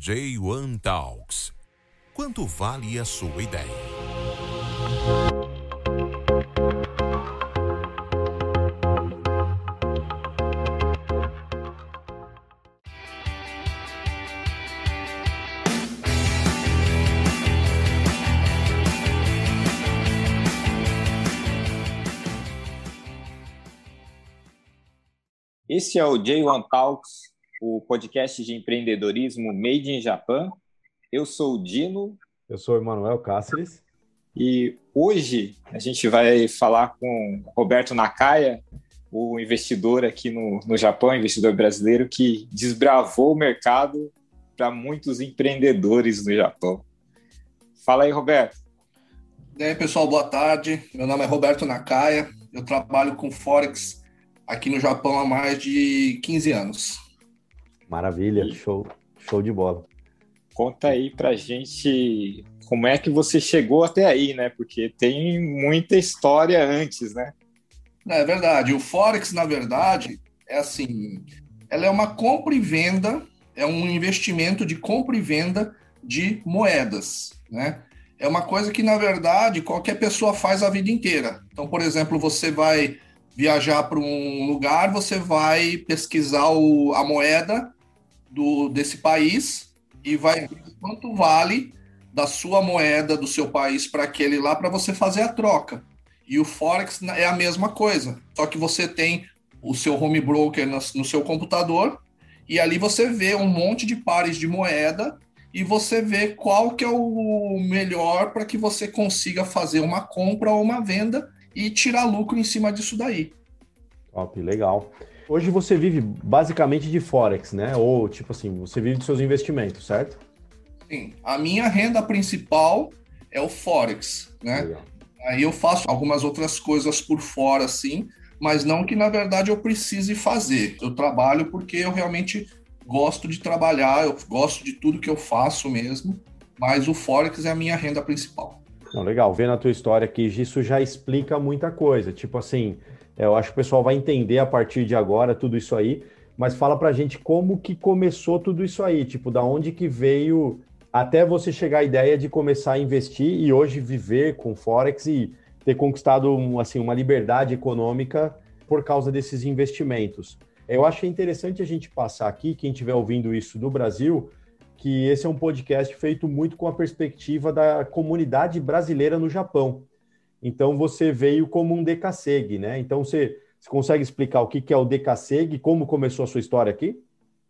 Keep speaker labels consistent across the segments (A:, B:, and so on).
A: J1 Talks. Quanto vale a sua ideia?
B: Esse é o J1 Talks, o podcast de empreendedorismo Made in Japan. Eu sou o Dino.
C: Eu sou o Emanuel Cáceres.
B: E hoje a gente vai falar com Roberto Nakaya, o investidor aqui no Japão, investidor brasileiro que desbravou o mercado para muitos empreendedores no Japão. Fala aí, Roberto.
D: E aí, pessoal, boa tarde. Meu nome é Roberto Nakaya. Eu trabalho com Forex aqui no Japão há mais de 15 anos.
C: Maravilha, show de bola.
B: Conta aí pra gente como é que você chegou até aí, né? Porque tem muita história antes, né?
D: É verdade. O Forex, na verdade, é assim, ela é uma compra e venda, é um investimento de compra e venda de moedas, né? É uma coisa que, na verdade, qualquer pessoa faz a vida inteira. Então, por exemplo, você vai viajar para um lugar, você vai pesquisar a moeda desse país e vai ver quanto vale da sua moeda do seu país para aquele lá, para você fazer a troca. E o Forex é a mesma coisa, só que você tem o seu home broker no seu computador e ali você vê um monte de pares de moeda e você vê qual que é o melhor para que você consiga fazer uma compra ou uma venda e tirar lucro em cima disso daí.
C: Top, legal. Hoje você vive basicamente de Forex, né? Ou, tipo assim, você vive dos seus investimentos, certo?
D: Sim, a minha renda principal é o Forex, né?
C: Legal.
D: Aí eu faço algumas outras coisas por fora, assim, mas não que, na verdade, eu precise fazer. Eu trabalho porque eu realmente gosto de trabalhar, eu gosto de tudo que eu faço mesmo, mas o Forex é a minha renda principal.
C: Não, legal, vendo a tua história aqui, isso já explica muita coisa. Tipo assim, eu acho que o pessoal vai entender a partir de agora tudo isso aí, mas fala pra gente como que começou tudo isso aí, tipo, da onde que veio até você chegar à ideia de começar a investir e hoje viver com Forex e ter conquistado assim, uma liberdade econômica por causa desses investimentos. Eu acho interessante a gente passar aqui, quem estiver ouvindo isso do Brasil, que esse é um podcast feito muito com a perspectiva da comunidade brasileira no Japão. Então, você veio como um DKSEG, né? Então, você consegue explicar o que é o DKSEG, como começou a sua história aqui?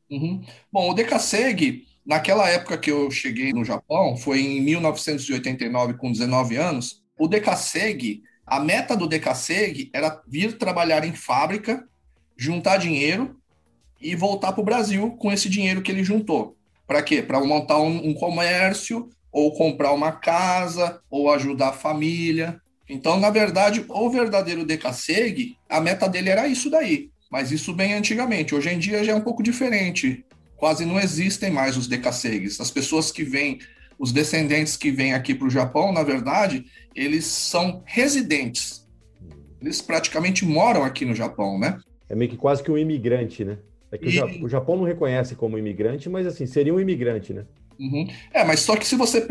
D: Uhum. Bom, o DKSEG, naquela época que eu cheguei no Japão, foi em 1989, com 19 anos, o DKSEG, a meta do DKSEG era vir trabalhar em fábrica, juntar dinheiro e voltar para o Brasil com esse dinheiro que ele juntou. Para quê? Para montar um comércio, ou comprar uma casa, ou ajudar a família. Então, na verdade, o verdadeiro DKSEG, a meta dele era isso daí. Mas isso bem antigamente. Hoje em dia já é um pouco diferente. Quase não existem mais os DKSEGs. As pessoas que vêm, os descendentes que vêm aqui para o Japão, na verdade, eles são residentes. Eles praticamente moram aqui no Japão, né?
C: É meio que quase que um imigrante, né? É que o Japão não reconhece como imigrante, mas assim, seria um imigrante, né?
D: Uhum. Mas só que se você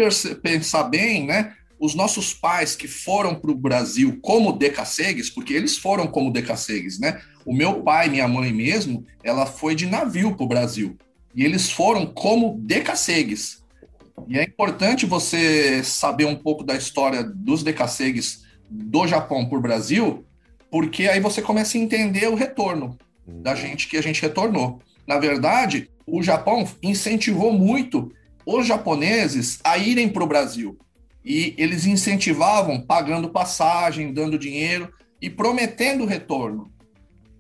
D: pensar bem, né? Os nossos pais que foram para o Brasil como DKSEGs, porque eles foram como DKSEGs, né? O meu pai, minha mãe mesmo, ela foi de navio para o Brasil. E eles foram como DKSEGs. E é importante você saber um pouco da história dos DKSEGs do Japão para o Brasil, porque aí você começa a entender o retorno da gente que a gente retornou. Na verdade, o Japão incentivou muito os japoneses a irem para o Brasil. E eles incentivavam pagando passagem, dando dinheiro e prometendo retorno.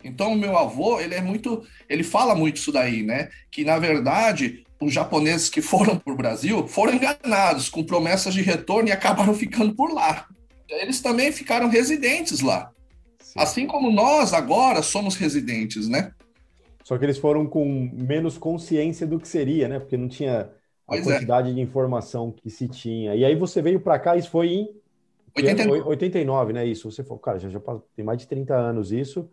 D: Então, o meu avô, ele fala muito isso daí, né? Que, na verdade, os japoneses que foram para o Brasil foram enganados com promessas de retorno e acabaram ficando por lá. Eles também ficaram residentes lá. Sim. Assim como nós agora somos residentes, né?
C: Só que eles foram com menos consciência do que seria, né? Porque não tinha a quantidade de informação que se tinha. E aí você veio para cá, isso foi em 89, né? Isso, você falou, cara, já tem mais de 30 anos isso.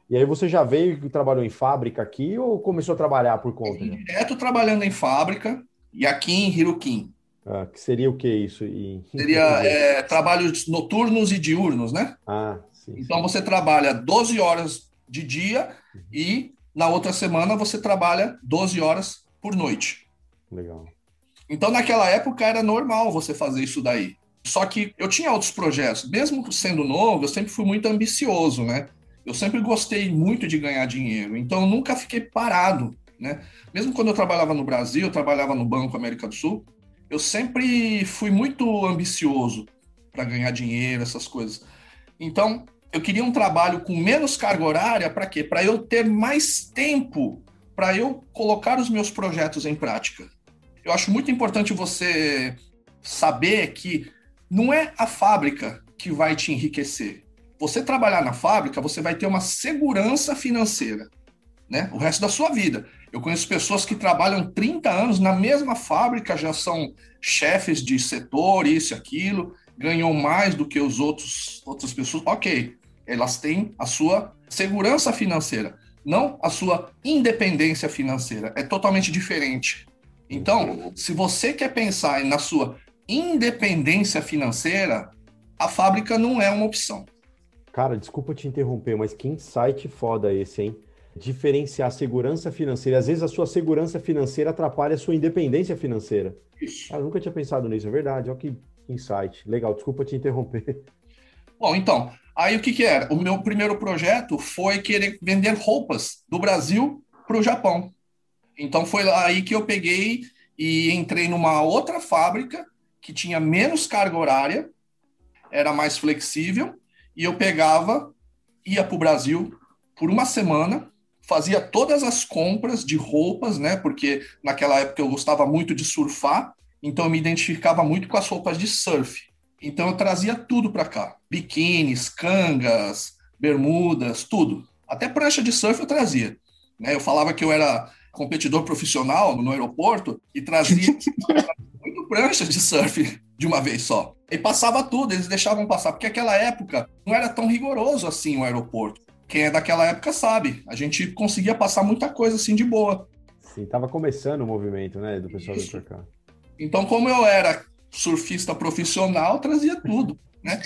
C: E aí você já veio e trabalhou em fábrica aqui ou começou a trabalhar por conta?
D: Direto trabalhando em fábrica. Yakin Hirukin.
C: Que seria o que isso?
D: Seria trabalhos noturnos e diurnos, né?
C: Sim.
D: Então você trabalha 12 horas de dia e na outra semana você trabalha 12 horas por noite.
C: Legal.
D: Então naquela época era normal você fazer isso daí. Só que eu tinha outros projetos. Mesmo sendo novo, eu sempre fui muito ambicioso, né? Eu sempre gostei muito de ganhar dinheiro. Então eu nunca fiquei parado, né? Mesmo quando eu trabalhava no Brasil, eu trabalhava no Banco América do Sul, eu sempre fui muito ambicioso para ganhar dinheiro, essas coisas. Então, eu queria um trabalho com menos carga horária, para quê? Para eu ter mais tempo para eu colocar os meus projetos em prática. Eu acho muito importante você saber que não é a fábrica que vai te enriquecer. Você trabalhar na fábrica, você vai ter uma segurança financeira, né? O resto da sua vida. Eu conheço pessoas que trabalham 30 anos na mesma fábrica, já são chefes de setor, isso e aquilo, ganham mais do que outras pessoas. Ok, elas têm a sua segurança financeira, não a sua independência financeira. É totalmente diferente. Então, se você quer pensar na sua independência financeira, a fábrica não é uma opção.
C: Cara, desculpa te interromper, mas que insight foda esse, hein? Diferenciar a segurança financeira. Às vezes a sua segurança financeira atrapalha a sua independência financeira.
D: Isso.
C: Cara, eu nunca tinha pensado nisso, é verdade. Olha que insight. Legal, desculpa te interromper.
D: Bom, então, aí o que era? O meu primeiro projeto foi querer vender roupas do Brasil para o Japão. Então foi aí que eu peguei e entrei numa outra fábrica que tinha menos carga horária, era mais flexível, e eu pegava, ia para o Brasil por uma semana, fazia todas as compras de roupas, né? Porque naquela época eu gostava muito de surfar, então eu me identificava muito com as roupas de surf. Então eu trazia tudo para cá, biquínis, cangas, bermudas, tudo. Até prancha de surf eu trazia, né? Eu falava que eu era competidor profissional no aeroporto e trazia 8 pranchas de surf de uma vez só. E passava tudo, eles deixavam passar, porque naquela época não era tão rigoroso assim o aeroporto. Quem é daquela época sabe, a gente conseguia passar muita coisa assim de boa.
C: Sim, tava começando o movimento, né, do pessoal vir pra cá.
D: Então, como eu era surfista profissional, trazia tudo, né?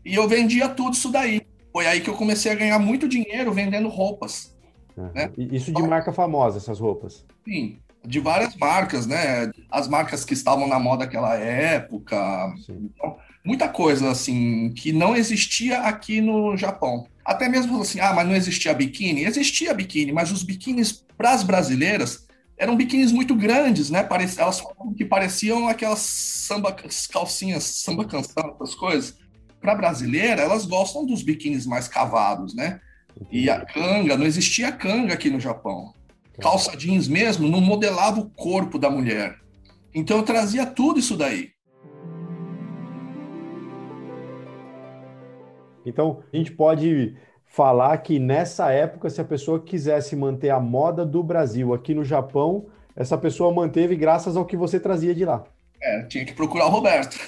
D: E eu vendia tudo isso daí. Foi aí que eu comecei a ganhar muito dinheiro vendendo roupas. Né?
C: Isso de marca famosa, essas roupas?
D: Sim, de várias marcas, né? As marcas que estavam na moda naquela época. Então, muita coisa, assim, que não existia aqui no Japão. Até mesmo assim, mas não existia biquíni? Existia biquíni, mas os biquínis para as brasileiras eram biquínis muito grandes, né? Elas falavam que pareciam aquelas calcinhas, samba canção, essas coisas. Para brasileira, elas gostam dos biquínis mais cavados, né? E a canga, não existia canga aqui no Japão. Calça jeans mesmo não modelava o corpo da mulher. Então eu trazia tudo isso daí.
C: Então a gente pode falar que nessa época, se a pessoa quisesse manter a moda do Brasil aqui no Japão, essa pessoa manteve graças ao que você trazia de lá.
D: Tinha que procurar o Roberto.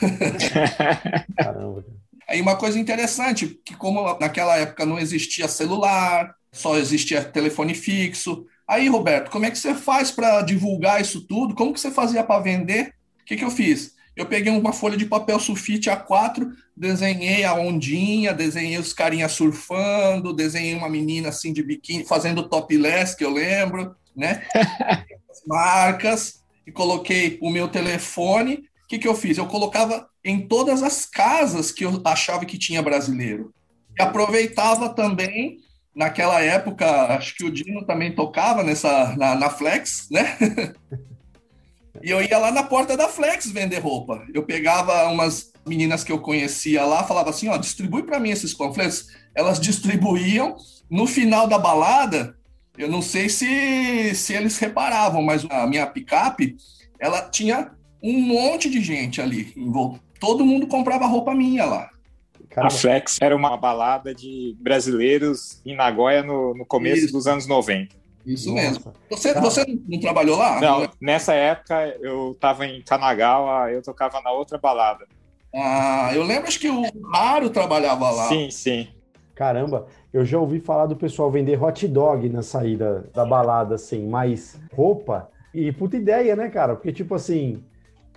C: Caramba.
D: Aí uma coisa interessante, que como naquela época não existia celular, só existia telefone fixo. Aí, Roberto, como é que você faz para divulgar isso tudo? Como que você fazia para vender? O que eu fiz? Eu peguei uma folha de papel sulfite A4, desenhei a ondinha, desenhei os carinhas surfando, desenhei uma menina assim de biquíni, fazendo topless, que eu lembro, né? As marcas, e coloquei o meu telefone. O que eu fiz? Eu colocava em todas as casas que eu achava que tinha brasileiro. E aproveitava também, naquela época, acho que o Dino também tocava na Flex, né? E eu ia lá na porta da Flex vender roupa. Eu pegava umas meninas que eu conhecia lá, falava assim, distribui para mim esses panfletos. Elas distribuíam. No final da balada, eu não sei se eles reparavam, mas a minha picape, ela tinha um monte de gente ali envolto. Todo mundo comprava roupa minha lá.
B: A Flex era uma balada de brasileiros em Nagoya no começo dos anos 90.
D: Isso mesmo. Você não trabalhou lá?
B: Não, nessa época eu estava em Kanagawa, eu tocava na outra balada.
D: Eu lembro, acho que o Haru trabalhava lá.
B: Sim.
C: Caramba, eu já ouvi falar do pessoal vender hot dog na saída da balada, assim, mas roupa E puta ideia, né, cara? Porque, tipo assim,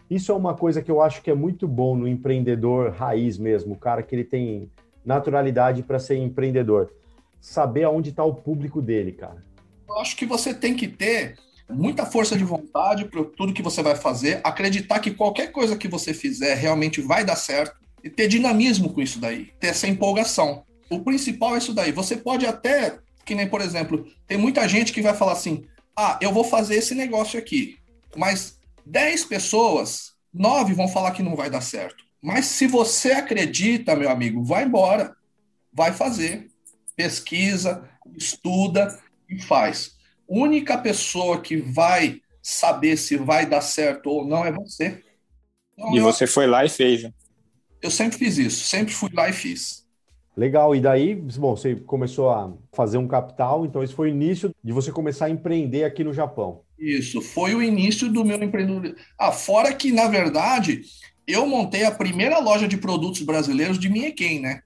C: isso é uma coisa que eu acho que é muito bom no empreendedor raiz mesmo, o cara que ele tem naturalidade para ser empreendedor. Saber aonde está o público dele, cara.
D: Eu acho que você tem que ter muita força de vontade para tudo que você vai fazer, acreditar que qualquer coisa que você fizer realmente vai dar certo e ter dinamismo com isso daí, ter essa empolgação. O principal é isso daí. Você pode até, que nem, por exemplo, tem muita gente que vai falar assim, eu vou fazer esse negócio aqui, mas 10 pessoas, 9 vão falar que não vai dar certo. Mas se você acredita, meu amigo, vai embora, vai fazer, pesquisa, estuda e faz. Única pessoa que vai saber se vai dar certo ou não é você. Então,
B: E você foi lá e fez, né?
D: Eu sempre fiz isso, sempre fui lá e fiz.
C: Legal, e daí, bom, você começou a fazer um capital, então esse foi o início de você começar a empreender aqui no Japão.
D: Isso, foi o início do meu empreendedorismo. Fora que, na verdade, eu montei a primeira loja de produtos brasileiros de Mieken, né?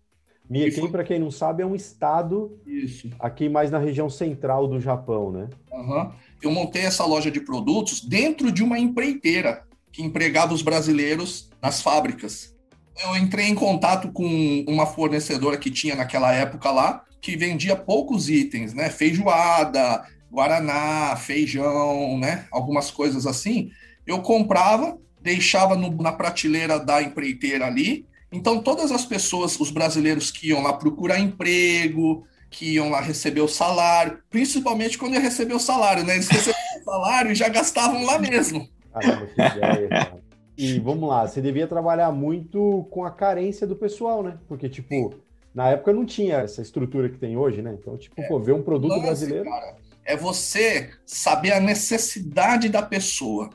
C: Mieken, para quem não sabe, é um estado
D: Isso.
C: Aqui mais na região central do Japão, né?
D: Uhum. Eu montei essa loja de produtos dentro de uma empreiteira que empregava os brasileiros nas fábricas. Eu entrei em contato com uma fornecedora que tinha naquela época lá, que vendia poucos itens, né? Feijoada, guaraná, feijão, né? Algumas coisas assim. Eu comprava, deixava na prateleira da empreiteira ali. Então, todas as pessoas, os brasileiros que iam lá procurar emprego, que iam lá receber o salário, principalmente quando ia receber o salário, né? Eles recebiam o salário e já gastavam lá mesmo.
C: Caramba, que ideia, cara. E vamos lá, você devia trabalhar muito com a carência do pessoal, né? Porque, tipo, na época não tinha essa estrutura que tem hoje, né? Então, tipo, ver um produto brasileiro...
D: Cara, é você saber a necessidade da pessoa.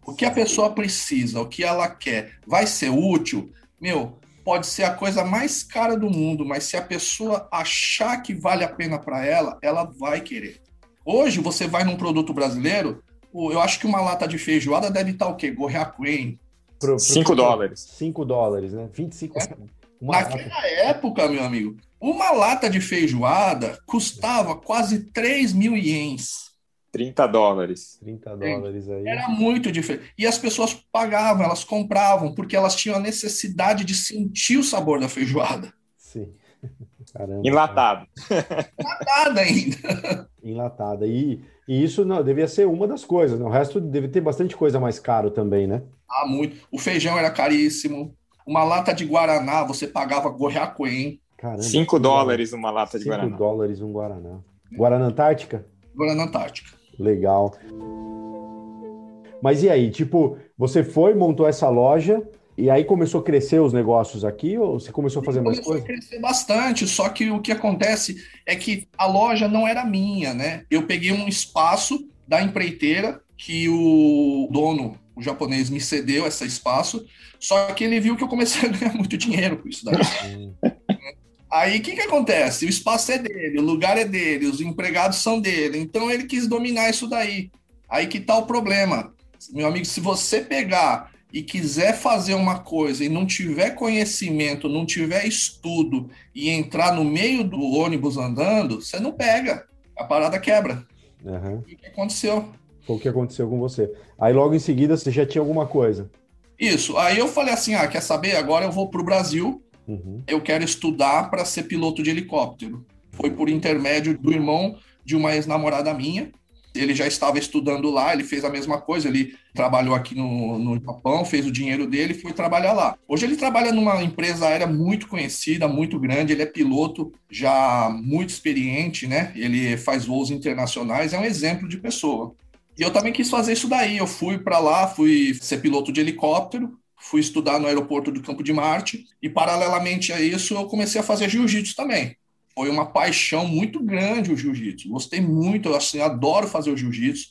D: O que a pessoa precisa, o que ela quer, vai ser útil? Pode ser a coisa mais cara do mundo, mas se a pessoa achar que vale a pena para ela, ela vai querer. Hoje, você vai num produto brasileiro, eu acho que uma lata de feijoada deve estar o quê? Gohiakuin.
B: $5.
C: $5, né? 25 centavos.
D: Naquela época, meu amigo, uma lata de feijoada custava quase 3 mil ienes.
B: $30.
C: $30 aí.
D: Era muito diferente. E as pessoas pagavam, elas compravam, porque elas tinham a necessidade de sentir o sabor da feijoada.
C: Sim. Caramba.
B: Enlatado.
D: Enlatada ainda.
C: Enlatada. E isso não devia ser uma das coisas, né? O resto deve ter bastante coisa mais caro também, né?
D: Muito. O feijão era caríssimo. Uma lata de Guaraná, você pagava Gohiakuin.
B: Caramba. $5 uma lata de Guaraná.
C: $5 um Guaraná. Guaraná Antártica?
D: Guaraná Antártica.
C: Legal. Mas e aí, tipo, você foi, montou essa loja e aí começou a crescer os negócios aqui ou você começou a fazer mais coisas?
D: Começou a crescer bastante, só que o que acontece é que a loja não era minha, né? Eu peguei um espaço da empreiteira que o dono, o japonês, me cedeu esse espaço, só que ele viu que eu comecei a ganhar muito dinheiro com isso daí. Aí, o que acontece? O espaço é dele, o lugar é dele, os empregados são dele. Então, ele quis dominar isso daí. Aí que tá o problema. Meu amigo, se você pegar e quiser fazer uma coisa e não tiver conhecimento, não tiver estudo e entrar no meio do ônibus andando, você não pega. A parada quebra.
C: Uhum.
D: O que aconteceu?
C: Foi o que aconteceu com você. Aí, logo em seguida, você já tinha alguma coisa.
D: Isso. Aí eu falei assim, quer saber? Agora eu vou pro Brasil. Eu quero estudar para ser piloto de helicóptero. Foi por intermédio do irmão de uma ex-namorada minha. Ele já estava estudando lá, ele fez a mesma coisa, ele trabalhou aqui no Japão, fez o dinheiro dele e foi trabalhar lá. Hoje ele trabalha numa empresa aérea muito conhecida, muito grande, ele é piloto já muito experiente, né? Ele faz voos internacionais, é um exemplo de pessoa. E eu também quis fazer isso daí, eu fui para lá, fui ser piloto de helicóptero, fui estudar no aeroporto do Campo de Marte e, paralelamente a isso, eu comecei a fazer jiu-jitsu também. Foi uma paixão muito grande o jiu-jitsu. Gostei muito, eu assim, adoro fazer o jiu-jitsu.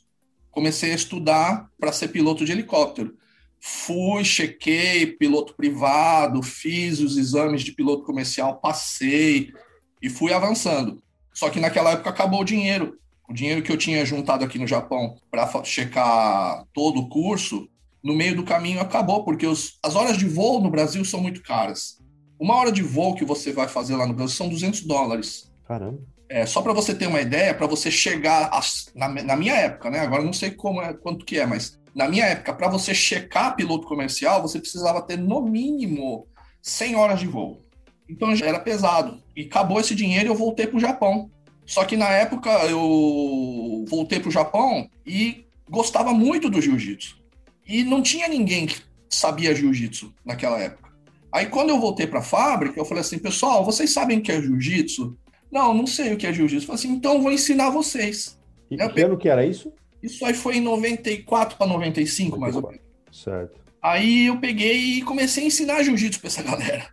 D: Comecei a estudar para ser piloto de helicóptero. Fui, chequei piloto privado, fiz os exames de piloto comercial, passei e fui avançando. Só que naquela época acabou o dinheiro. O dinheiro que eu tinha juntado aqui no Japão para checar todo o curso, no meio do caminho acabou, porque as horas de voo no Brasil são muito caras. Uma hora de voo que você vai fazer lá no Brasil são $200.
C: Caramba.
D: Só para você ter uma ideia, para você chegar na minha época, né? Agora não sei quanto que é, mas na minha época, para você checar piloto comercial, você precisava ter no mínimo 100 horas de voo. Então já era pesado. E acabou esse dinheiro e eu voltei para o Japão. Só que na época eu voltei para o Japão e gostava muito do jiu-jitsu. E não tinha ninguém que sabia jiu-jitsu naquela época. Aí quando eu voltei para a fábrica, eu falei assim, pessoal, vocês sabem o que é jiu-jitsu? Não sei o que é jiu-jitsu. Eu falei assim, então eu vou ensinar vocês.
C: E que ano que era isso?
D: Isso aí foi em 94 para 95, mais ou menos.
C: Certo.
D: Aí eu peguei e comecei a ensinar jiu-jitsu para essa galera.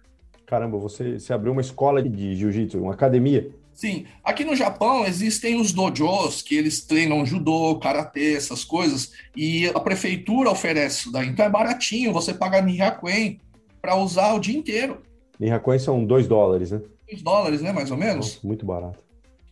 C: Caramba, você abriu uma escola de jiu-jitsu, uma academia?
D: Sim. Aqui no Japão existem os dojos, que eles treinam judô, karatê, essas coisas, e a prefeitura oferece isso daí. Então é baratinho, você paga Nihakuen para usar o dia inteiro.
C: Nihakuen são $2, né?
D: $2, né, mais ou menos?
C: Nossa, muito barato.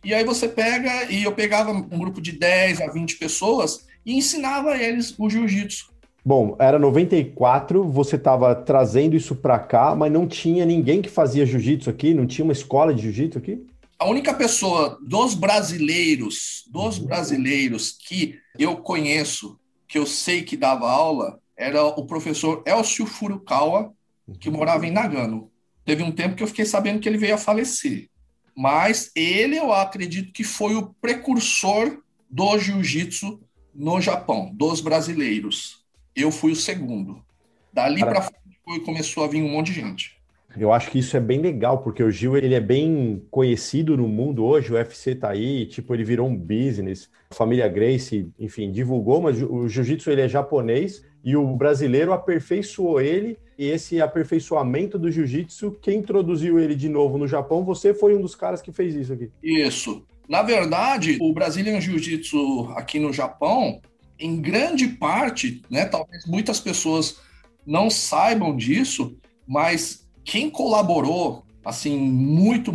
D: E aí você pega, e eu pegava um grupo de 10 a 20 pessoas e ensinava eles o jiu-jitsu.
C: Bom, era 94, você estava trazendo isso para cá, mas não tinha ninguém que fazia jiu-jitsu aqui? Não tinha uma escola de jiu-jitsu aqui?
D: A única pessoa dos brasileiros que eu conheço, que eu sei que dava aula, era o professor Elcio Furukawa, que morava em Nagano. Teve um tempo que eu fiquei sabendo que ele veio a falecer. Mas ele, eu acredito que foi o precursor do jiu-jitsu no Japão, dos brasileiros. Eu fui o segundo. Dali para frente começou a vir um monte de gente.
C: Eu acho que isso é bem legal, porque o Gil ele é bem conhecido no mundo hoje, o UFC tá aí, tipo, ele virou um business. A família Gracie, enfim, divulgou, mas o jiu-jitsu ele é japonês e o brasileiro aperfeiçoou ele, e esse aperfeiçoamento do jiu-jitsu, quem introduziu ele de novo no Japão, você foi um dos caras que fez isso aqui.
D: Isso. Na verdade, o Brazilian Jiu-Jitsu aqui no Japão, em grande parte, né, talvez muitas pessoas não saibam disso, mas quem colaborou, assim, muito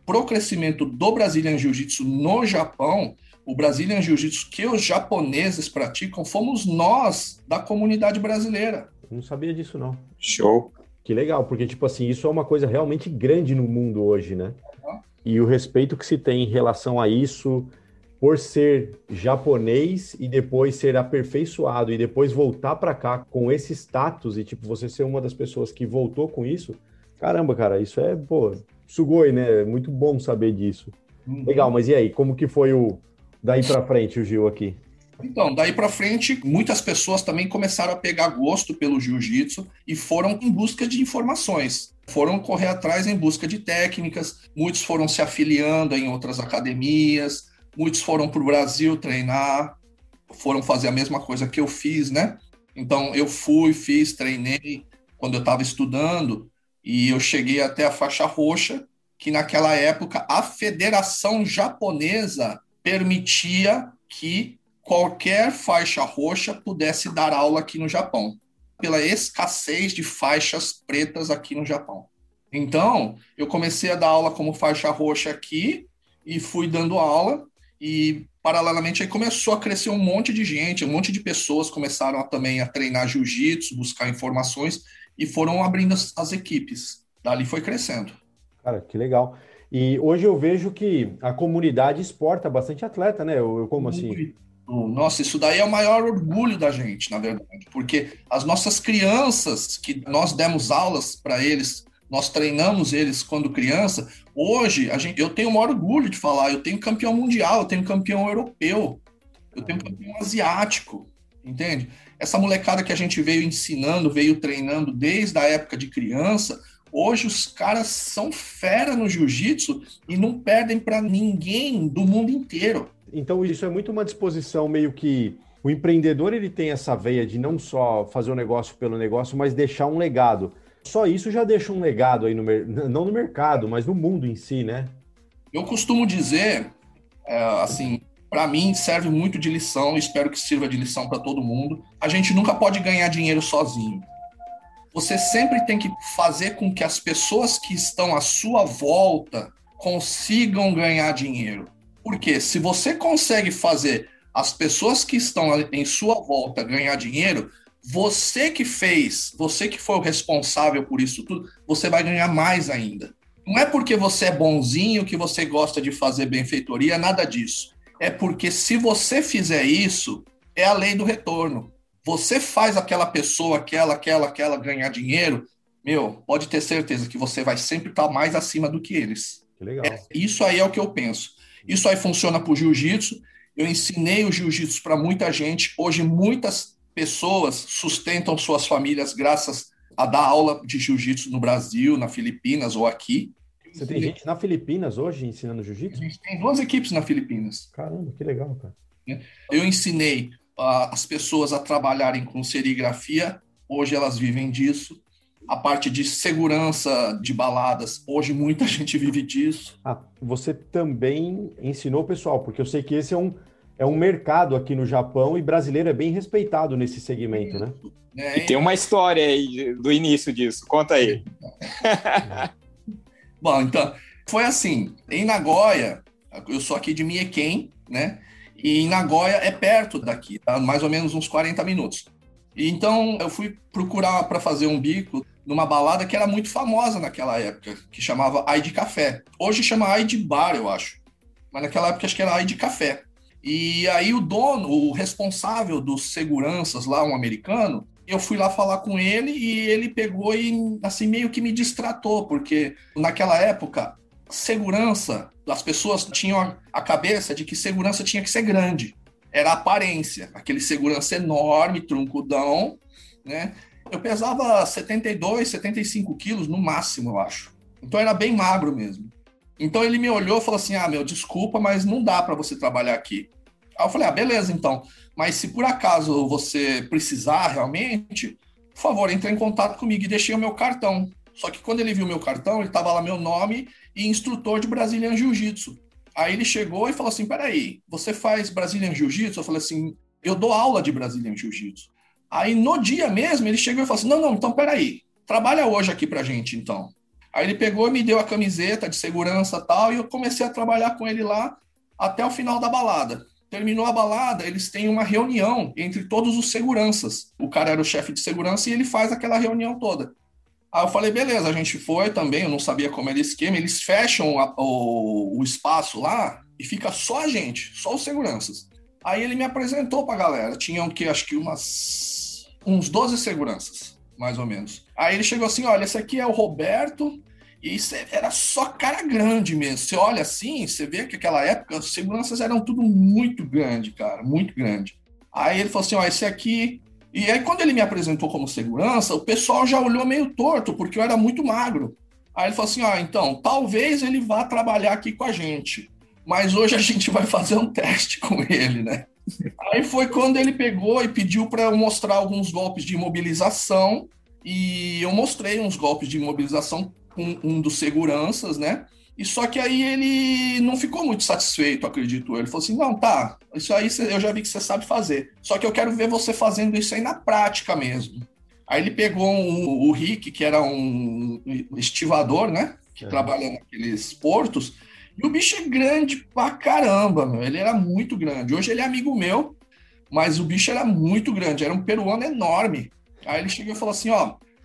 D: pro crescimento do Brazilian Jiu-Jitsu no Japão, o Brazilian Jiu-Jitsu que os japoneses praticam, fomos nós, da comunidade brasileira.
C: Eu não sabia disso, não.
B: Show.
C: Que legal, porque, tipo assim, isso é uma coisa realmente grande no mundo hoje, né? E o respeito que se tem em relação a isso, por ser japonês e depois ser aperfeiçoado e depois voltar para cá com esse status e, tipo, você ser uma das pessoas que voltou com isso, caramba, cara, isso é, pô, sugoi, né? É muito bom saber disso. Legal, mas e aí, como que foi daí para frente o Gil aqui?
D: Então, daí para frente, muitas pessoas também começaram a pegar gosto pelo jiu-jitsu e foram em busca de informações. Foram correr atrás em busca de técnicas, muitos foram se afiliando em outras academias, muitos foram para o Brasil treinar, foram fazer a mesma coisa que eu fiz, né? Então, eu fiz, treinei quando eu estava estudando e eu cheguei até a faixa roxa, que naquela época a Federação Japonesa permitia que qualquer faixa roxa pudesse dar aula aqui no Japão, pela escassez de faixas pretas aqui no Japão. Então, eu comecei a dar aula como faixa roxa aqui e fui dando aula e, paralelamente, aí começou a crescer um monte de gente, um monte de pessoas começaram também a treinar jiu-jitsu, buscar informações e foram abrindo as equipes. Dali foi crescendo.
C: Cara, que legal. E hoje eu vejo que a comunidade exporta bastante atleta, né? Como assim?
D: Nossa, isso daí é o maior orgulho da gente, na verdade, porque as nossas crianças, que nós demos aulas para eles, nós treinamos eles quando criança, hoje eu tenho o maior orgulho de falar, eu tenho campeão mundial, eu tenho campeão europeu, eu tenho campeão asiático, entende? Essa molecada que a gente veio ensinando, veio treinando desde a época de criança, hoje os caras são fera no jiu-jitsu e não perdem para ninguém do mundo inteiro.
C: Então isso é muito uma disposição meio que o empreendedor ele tem essa veia de não só fazer o negócio pelo negócio, mas deixar um legado. Só isso já deixa um legado aí não no mercado, mas no mundo em si, né?
D: Eu costumo dizer, assim, para mim serve muito de lição, espero que sirva de lição para todo mundo. A gente nunca pode ganhar dinheiro sozinho. Você sempre tem que fazer com que as pessoas que estão à sua volta consigam ganhar dinheiro. Porque se você consegue fazer as pessoas que estão em sua volta ganhar dinheiro, você que fez, você que foi o responsável por isso tudo, você vai ganhar mais ainda. Não é porque você é bonzinho que você gosta de fazer benfeitoria, nada disso. É porque se você fizer isso, é a lei do retorno. Você faz aquela pessoa, aquela ganhar dinheiro, meu, pode ter certeza que você vai sempre estar mais acima do que eles.
C: Que legal.
D: Isso aí é o que eu penso. Isso aí funciona para o jiu-jitsu. Eu ensinei o jiu-jitsu para muita gente. Hoje, muitas pessoas sustentam suas famílias graças a dar aula de jiu-jitsu no Brasil, na Filipinas ou aqui.
C: Você tem gente na Filipinas hoje ensinando jiu-jitsu?
D: A gente tem 2 equipes na Filipinas.
C: Caramba, que legal, cara.
D: Eu ensinei as pessoas a trabalharem com serigrafia. Hoje elas vivem disso. A parte de segurança de baladas, hoje muita gente vive disso.
C: Você também ensinou o pessoal, porque eu sei que esse é um mercado aqui no Japão e brasileiro é bem respeitado nesse segmento, né?
B: E tem uma história aí do início disso, conta aí.
D: Bom, então, foi assim, em Nagoya, eu sou aqui de Mieken, né? E em Nagoya é perto daqui, tá? Mais ou menos uns 40 minutos. E então eu fui procurar para fazer um bico numa balada que era muito famosa naquela época, que chamava Ai Café. Hoje chama Ai Bar, eu acho. Mas naquela época acho que era Ai Café. E aí o dono, o responsável dos seguranças lá, um americano, eu fui lá falar com ele e ele pegou e assim meio que me distratou, porque naquela época segurança, as pessoas tinham a cabeça de que segurança tinha que ser grande. Era a aparência, aquele segurança enorme, truncudão, né? Eu pesava 72, 75 quilos no máximo, eu acho. Então era bem magro mesmo. Então ele me olhou e falou assim, meu, desculpa, mas não dá para você trabalhar aqui. Aí eu falei, beleza, então. Mas se por acaso você precisar realmente, por favor, entre em contato comigo e deixei o meu cartão. Só que quando ele viu meu cartão, ele tava lá meu nome e instrutor de Brazilian Jiu-Jitsu. Aí ele chegou e falou assim, peraí, você faz Brazilian Jiu-Jitsu? Eu falei assim, eu dou aula de Brazilian Jiu-Jitsu. Aí no dia mesmo ele chegou e falou assim, não, então peraí, trabalha hoje aqui pra gente então. Aí ele pegou e me deu a camiseta de segurança e tal, e eu comecei a trabalhar com ele lá até o final da balada. Terminou a balada, eles têm uma reunião entre todos os seguranças. O cara era o chefe de segurança e ele faz aquela reunião toda. Aí eu falei, beleza, a gente foi também, eu não sabia como era o esquema, eles fecham o espaço lá e fica só a gente, só os seguranças. Aí ele me apresentou pra galera, tinham que, acho que uns 12 seguranças, mais ou menos. Aí ele chegou assim, olha, esse aqui é o Roberto, e isso era só cara grande mesmo. Você olha assim, você vê que naquela época as seguranças eram tudo muito grande, cara, muito grande. Aí ele falou assim, ó, esse aqui... E aí, quando ele me apresentou como segurança, o pessoal já olhou meio torto, porque eu era muito magro. Aí ele falou assim, então, talvez ele vá trabalhar aqui com a gente, mas hoje a gente vai fazer um teste com ele, né? Aí foi quando ele pegou e pediu para eu mostrar alguns golpes de imobilização, e eu mostrei uns golpes de imobilização com um dos seguranças, né? E só que aí ele não ficou muito satisfeito, acredito eu. Ele falou assim, não, tá, isso aí eu já vi que você sabe fazer. Só que eu quero ver você fazendo isso aí na prática mesmo. Aí ele pegou o Rick, que era um estivador, né? Que trabalha naqueles portos. E o bicho é grande pra caramba, meu. Ele era muito grande. Hoje ele é amigo meu, mas o bicho era muito grande. Era um peruano enorme. Aí ele chegou e falou assim,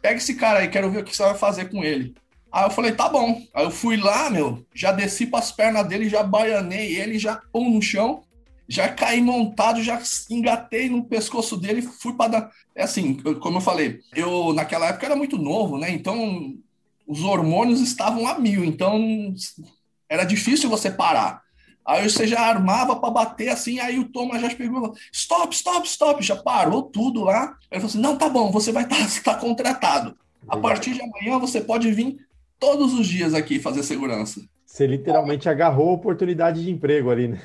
D: pega esse cara aí, quero ver o que você vai fazer com ele. Aí eu falei, tá bom. Aí eu fui lá, meu, já desci pras pernas dele, já baianei ele, já pum no chão, já caí montado, já engatei no pescoço dele, fui pra dar... É assim, como eu falei, eu naquela época era muito novo, né? Então os hormônios estavam a 1000, então era difícil você parar. Aí você já armava para bater assim, aí o Thomas já pegou e falou, stop, stop, stop, já parou tudo lá. Aí ele falou assim, não, tá bom, você vai estar contratado. A partir de amanhã você pode vir todos os dias aqui fazer segurança.
C: Você literalmente agarrou a oportunidade de emprego ali, né?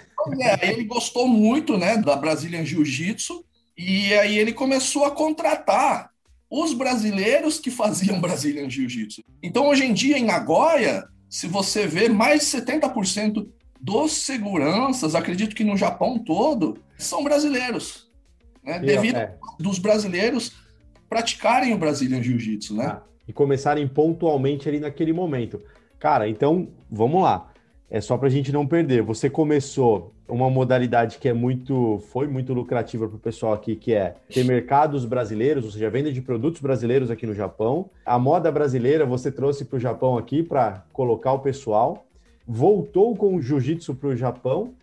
D: Aí ele gostou muito, né, da Brazilian Jiu-Jitsu, e aí ele começou a contratar os brasileiros que faziam Brazilian Jiu-Jitsu. Então, hoje em dia, em Nagoya, se você vê, mais de 70% dos seguranças, acredito que no Japão todo, são brasileiros, né? Devido dos brasileiros praticarem o Brazilian Jiu-Jitsu, né?
C: E começarem pontualmente ali naquele momento. Cara, então, vamos lá. É só pra gente não perder. Você começou uma modalidade que foi muito lucrativa para o pessoal aqui, que é ter mercados brasileiros, ou seja, venda de produtos brasileiros aqui no Japão. A moda brasileira você trouxe para o Japão aqui para colocar o pessoal, voltou com o jiu-jitsu para o Japão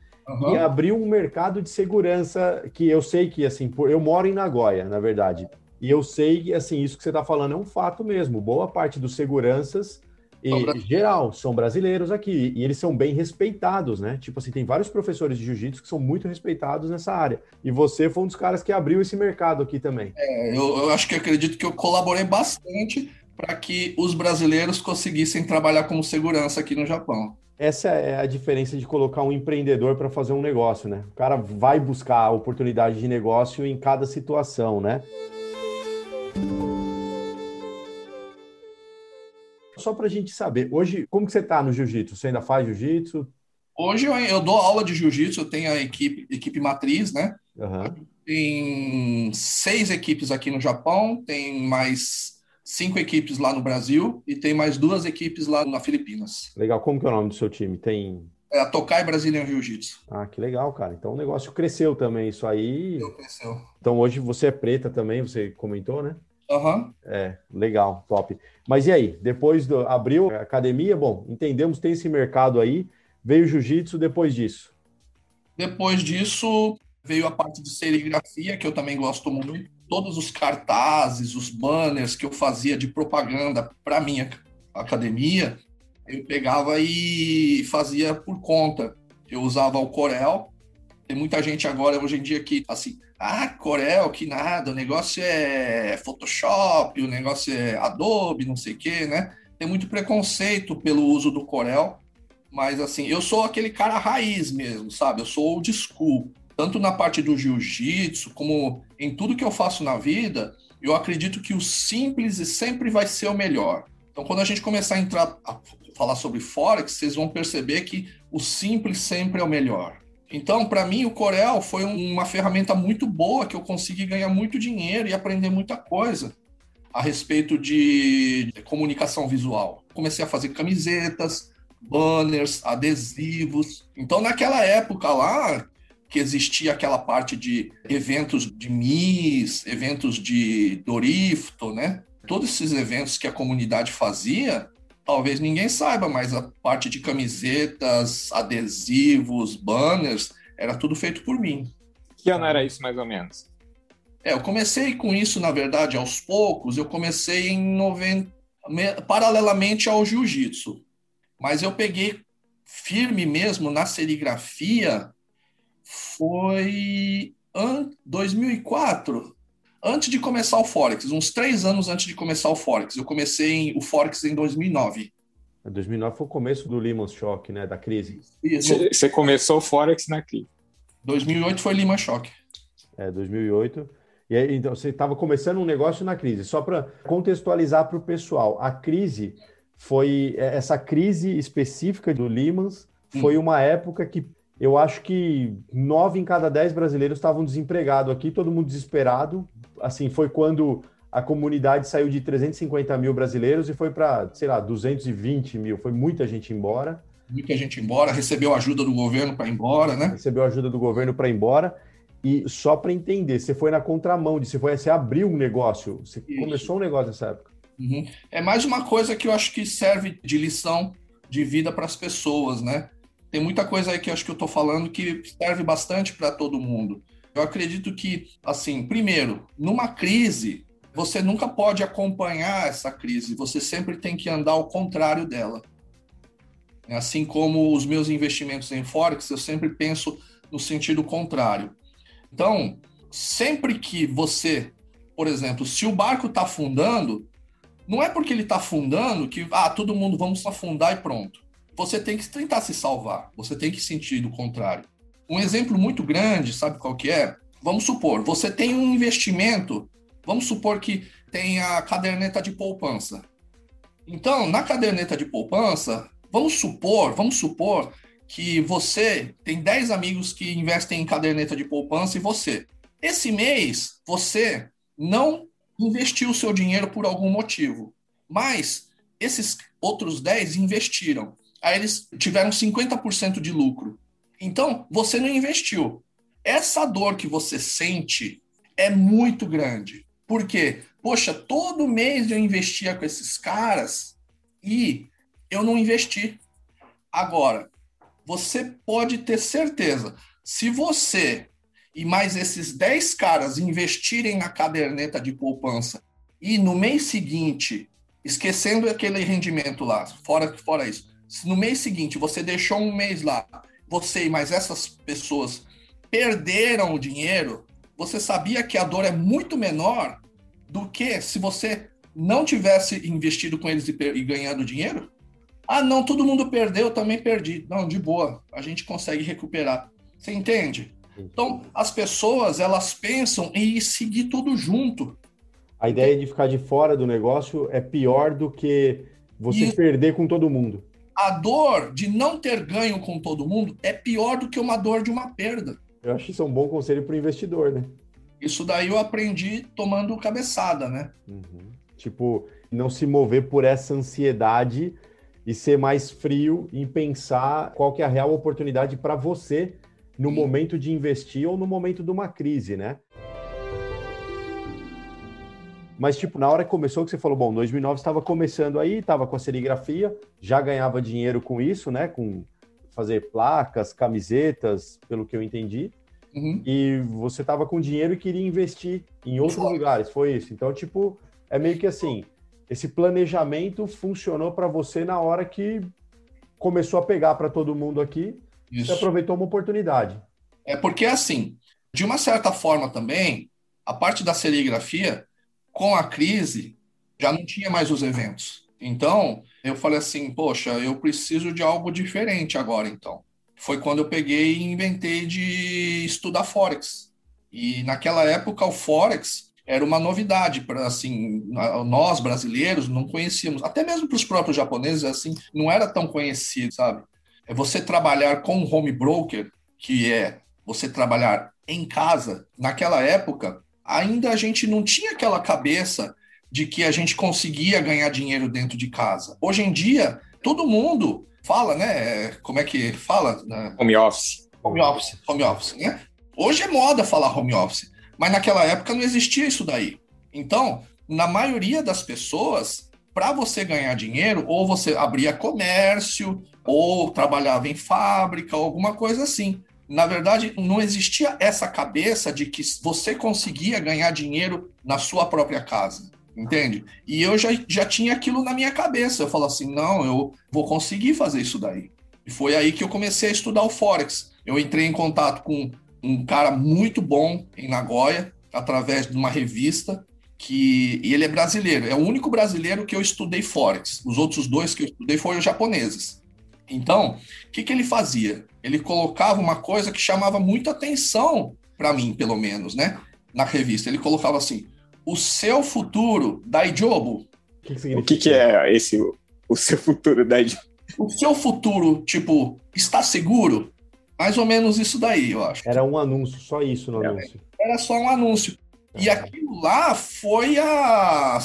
C: e abriu um mercado de segurança que eu sei que, assim, eu moro em Nagoya, na verdade, e eu sei que, assim, isso que você está falando é um fato mesmo. Boa parte dos seguranças e geral, são brasileiros aqui, e eles são bem respeitados, né? Tipo assim, tem vários professores de jiu-jitsu que são muito respeitados nessa área. E você foi um dos caras que abriu esse mercado aqui também.
D: Eu acho que acredito que eu colaborei bastante para que os brasileiros conseguissem trabalhar como segurança aqui no Japão.
C: Essa é a diferença de colocar um empreendedor para fazer um negócio, né? O cara vai buscar a oportunidade de negócio em cada situação, né? Só para a gente saber, hoje, como que você está no jiu-jitsu? Você ainda faz jiu-jitsu?
D: Hoje eu dou aula de jiu-jitsu, eu tenho a equipe matriz, né?
C: Uhum.
D: Tem 6 equipes aqui no Japão, tem mais 5 equipes lá no Brasil e tem mais 2 equipes lá na Filipinas.
C: Legal, como que é o nome do seu time? Tem...
D: É a Tokai Brazilian Jiu-Jitsu.
C: Ah, que legal, cara. Então o negócio cresceu também, isso aí.
D: Cresceu.
C: Então hoje você é preta também, você comentou, né?
D: Aham.
C: É, legal, top. Mas e aí, depois abriu a academia, bom, entendemos, tem esse mercado aí, veio o jiu-jitsu depois disso.
D: Depois disso, veio a parte de serigrafia, que eu também gosto muito. Todos os cartazes, os banners que eu fazia de propaganda para minha academia, eu pegava e fazia por conta. Eu usava o Corel. Tem muita gente agora, hoje em dia, que assim, Corel, que nada, o negócio é Photoshop, o negócio é Adobe, não sei o quê, né? Tem muito preconceito pelo uso do Corel, mas assim, eu sou aquele cara raiz mesmo, sabe? Eu sou old school. Tanto na parte do jiu-jitsu, como em tudo que eu faço na vida, eu acredito que o simples sempre vai ser o melhor. Então, quando a gente começar a falar sobre Forex, vocês vão perceber que o simples sempre é o melhor. Então, para mim, o Corel foi uma ferramenta muito boa que eu consegui ganhar muito dinheiro e aprender muita coisa a respeito de comunicação visual. Comecei a fazer camisetas, banners, adesivos. Então, naquela época lá, que existia aquela parte de eventos de Miss, eventos de Dorifto, né? Todos esses eventos que a comunidade fazia, talvez ninguém saiba, mas a parte de camisetas, adesivos, banners, era tudo feito por mim.
B: Que ano era isso, mais ou menos?
D: Eu comecei com isso, na verdade, aos poucos. Eu comecei em 90, paralelamente ao jiu-jitsu. Mas eu peguei firme mesmo na serigrafia, foi 2004, antes de começar o Forex, uns 3 anos antes de começar o Forex. Eu comecei o Forex em 2009.
C: 2009 foi o começo do Lehman Shock, né, da crise.
D: Isso.
B: Você começou o Forex na crise.
D: 2008 foi Lehman Shock.
C: 2008. E aí, então, você estava começando um negócio na crise. Só para contextualizar para o pessoal, a crise foi... Essa crise específica do Lehman foi uma época que eu acho que 9 em cada 10 brasileiros estavam desempregados aqui, todo mundo desesperado. Assim, foi quando a comunidade saiu de 350 mil brasileiros e foi para, 220 mil. Foi muita gente embora.
D: Muita gente embora, recebeu ajuda do governo para ir embora, né?
C: Recebeu ajuda do governo para ir embora. E só para entender, você foi na contramão, você abriu um negócio, você começou um negócio nessa época.
D: Uhum. É mais uma coisa que eu acho que serve de lição de vida para as pessoas, né? Tem muita coisa aí que eu acho que eu estou falando que serve bastante para todo mundo. Eu acredito que, assim, primeiro, numa crise, você nunca pode acompanhar essa crise, você sempre tem que andar ao contrário dela. Assim como os meus investimentos em Forex, eu sempre penso no sentido contrário. Então, sempre que você, por exemplo, se o barco está afundando, não é porque ele está afundando que, todo mundo vamos afundar e pronto. Você tem que tentar se salvar, você tem que sentir do contrário. Um exemplo muito grande, sabe qual que é? Vamos supor, você tem um investimento, vamos supor que tem a caderneta de poupança. Então, na caderneta de poupança, vamos supor que você tem 10 amigos que investem em caderneta de poupança e você. Esse mês, você não investiu o seu dinheiro por algum motivo, mas esses outros 10 investiram. Aí eles tiveram 50% de lucro. Então, você não investiu. Essa dor que você sente é muito grande. Por quê? Poxa, todo mês eu investia com esses caras e eu não investi. Agora, você pode ter certeza, se você e mais esses 10 caras investirem na caderneta de poupança e no mês seguinte, esquecendo aquele rendimento lá, fora isso, se no mês seguinte você deixou um mês lá, você e mais essas pessoas perderam o dinheiro, você sabia que a dor é muito menor do que se você não tivesse investido com eles e ganhado dinheiro? Ah, não, todo mundo perdeu, eu também perdi. Não, de boa, a gente consegue recuperar. Você entende? Então, as pessoas, elas pensam em seguir tudo junto.
C: A ideia de ficar de fora do negócio é pior do que você perder com todo mundo.
D: A dor de não ter ganho com todo mundo é pior do que uma dor de uma perda.
C: Eu acho que isso é um bom conselho para o investidor, né?
D: Isso daí eu aprendi tomando cabeçada, né?
C: Tipo, não se mover por essa ansiedade e ser mais frio em pensar qual que é a real oportunidade para você no momento de investir ou no momento de uma crise, né? Mas, tipo, na hora que começou, que você falou, bom, 2009 estava começando aí, estava com a serigrafia, já ganhava dinheiro com isso, né? Com fazer placas, camisetas, pelo que eu entendi. E você estava com dinheiro e queria investir em outros lugares, foi isso. Então, tipo, é meio que assim, esse planejamento funcionou para você na hora que começou a pegar para todo mundo aqui,
D: Isso.
C: Você aproveitou uma oportunidade.
D: É porque, assim, de uma certa forma também, a parte da serigrafia, com a crise, já não tinha mais os eventos. Então, eu falei assim, poxa, eu preciso de algo diferente agora, então. Foi quando eu peguei e inventei de estudar Forex. E naquela época o Forex era uma novidade para, assim, nós brasileiros não conhecíamos, até mesmo para os próprios japoneses, assim, não era tão conhecido, sabe? É você trabalhar com um home broker, que é você trabalhar em casa. Naquela época, ainda a gente não tinha aquela cabeça de que a gente conseguia ganhar dinheiro dentro de casa. Hoje em dia, todo mundo fala, né? Como é que fala?
B: Home office.
D: Home office, né? Hoje é moda falar home office, mas naquela época não existia isso daí. Então, na maioria das pessoas, para você ganhar dinheiro, ou você abria comércio, ou trabalhava em fábrica, ou alguma coisa assim. Na verdade, não existia essa cabeça de que você conseguia ganhar dinheiro na sua própria casa, entende? E eu já tinha aquilo na minha cabeça. Eu falo assim, não, eu vou conseguir fazer isso daí. E foi aí que eu comecei a estudar o Forex. Eu entrei em contato com um cara muito bom em Nagoya, através de uma revista, e ele é brasileiro. É o único brasileiro que eu estudei Forex. Os outros dois que eu estudei foram japoneses. Então, o que ele fazia? Ele colocava uma coisa que chamava muita atenção, para mim, pelo menos, né? Na revista. Ele colocava assim, o seu futuro, Daijobu.
B: O que é esse, o seu futuro, Daijobu?
D: O seu futuro, tipo, está seguro? Mais ou menos isso daí, eu acho.
C: Era um anúncio, só isso no anúncio.
D: Era só um anúncio. E aquilo lá foi a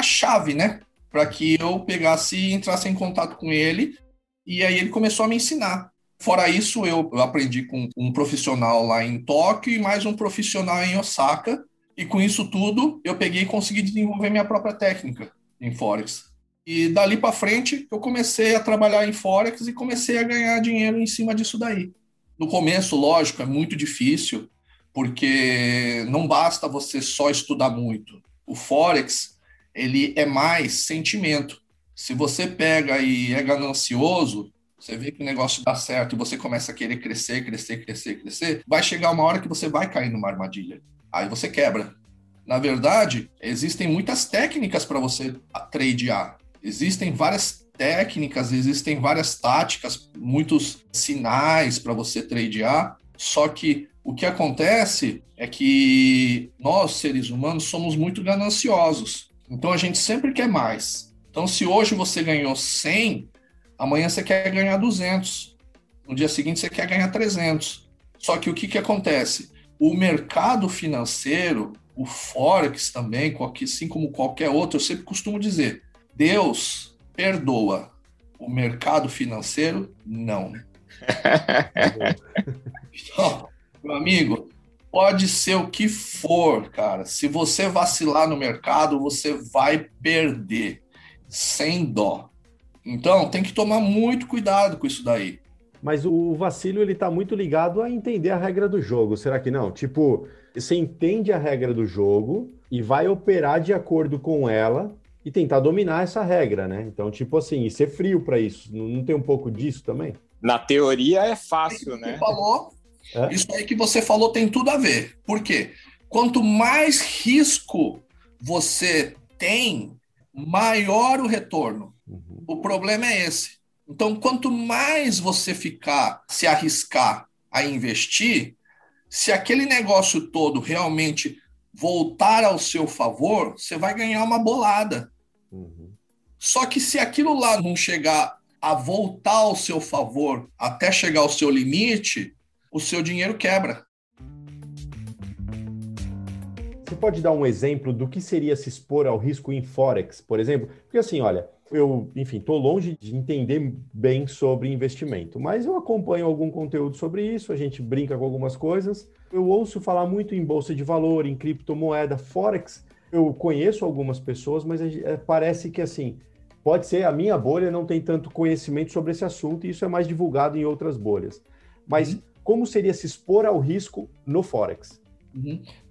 D: chave, né? Para que eu pegasse e entrasse em contato com ele. E aí ele começou a me ensinar. Fora isso, eu aprendi com um profissional lá em Tóquio e mais um profissional em Osaka. E com isso tudo, eu peguei e consegui desenvolver minha própria técnica em Forex. E dali para frente, eu comecei a trabalhar em Forex e comecei a ganhar dinheiro em cima disso daí. No começo, lógico, é muito difícil, porque não basta você só estudar muito. O Forex, ele é mais sentimento. Se você pega e é ganancioso, você vê que o negócio dá certo e você começa a querer crescer, vai chegar uma hora que você vai cair numa armadilha. Aí você quebra. Na verdade, existem muitas técnicas para você tradear. Existem várias técnicas, existem várias táticas, muitos sinais para você tradear. Só que o que acontece é que nós, seres humanos, somos muito gananciosos. Então a gente sempre quer mais. Então, se hoje você ganhou 100, amanhã você quer ganhar 200. No dia seguinte, você quer ganhar 300. Só que o que acontece? O mercado financeiro, o Forex também, assim como qualquer outro, eu sempre costumo dizer, Deus perdoa. O mercado financeiro, não. Então, meu amigo, pode ser o que for, cara. Se você vacilar no mercado, você vai perder, sem dó. Então, tem que tomar muito cuidado com isso daí.
C: Mas o vacilo, ele tá muito ligado a entender a regra do jogo, será que não? Tipo, você entende a regra do jogo e vai operar de acordo com ela e tentar dominar essa regra, né? Então, tipo assim, e ser frio para isso. Não tem um pouco disso também?
B: Na teoria é fácil, né?
D: Isso aí que você falou tem tudo a ver. Por quê? Quanto mais risco você tem, maior o retorno.
C: Uhum.
D: O problema é esse. Então, quanto mais você se arriscar a investir, se aquele negócio todo realmente voltar ao seu favor, você vai ganhar uma bolada.
C: Uhum.
D: Só que se aquilo lá não chegar a voltar ao seu favor até chegar ao seu limite, o seu dinheiro quebra.
C: Você pode dar um exemplo do que seria se expor ao risco em Forex, por exemplo? Porque assim, olha, eu, enfim, estou longe de entender bem sobre investimento, mas eu acompanho algum conteúdo sobre isso, a gente brinca com algumas coisas. Eu ouço falar muito em bolsa de valor, em criptomoeda, Forex. Eu conheço algumas pessoas, mas parece que assim, pode ser a minha bolha não tem tanto conhecimento sobre esse assunto e isso é mais divulgado em outras bolhas. Mas como seria se expor ao risco no Forex?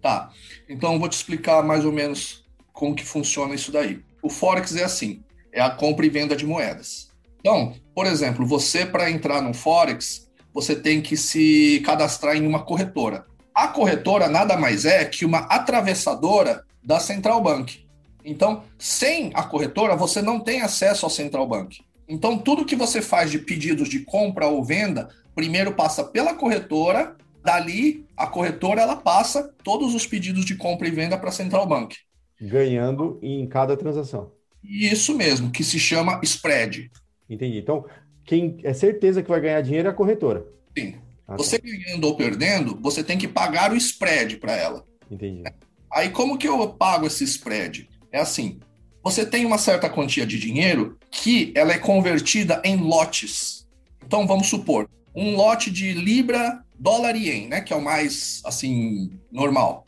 D: Tá, então eu vou te explicar mais ou menos como que funciona isso daí. O Forex é assim, é a compra e venda de moedas. Então, por exemplo, você para entrar no Forex, você tem que se cadastrar em uma corretora. A corretora nada mais é que uma atravessadora da Central Bank. Então, sem a corretora, você não tem acesso ao Central Bank. Então, tudo que você faz de pedidos de compra ou venda, primeiro passa pela corretora, dali a corretora ela passa todos os pedidos de compra e venda para a Central Bank.
C: Ganhando em cada transação.
D: Isso mesmo, que se chama spread.
C: Entendi. Então, quem é certeza que vai ganhar dinheiro é a corretora.
D: Sim. Você ganhando ou perdendo, você tem que pagar o spread para ela.
C: Entendi.
D: Aí como que eu pago esse spread? É assim, você tem uma certa quantia de dinheiro que ela é convertida em lotes. Então vamos supor, um lote de libra, dólar e ien, né, que é o mais assim normal.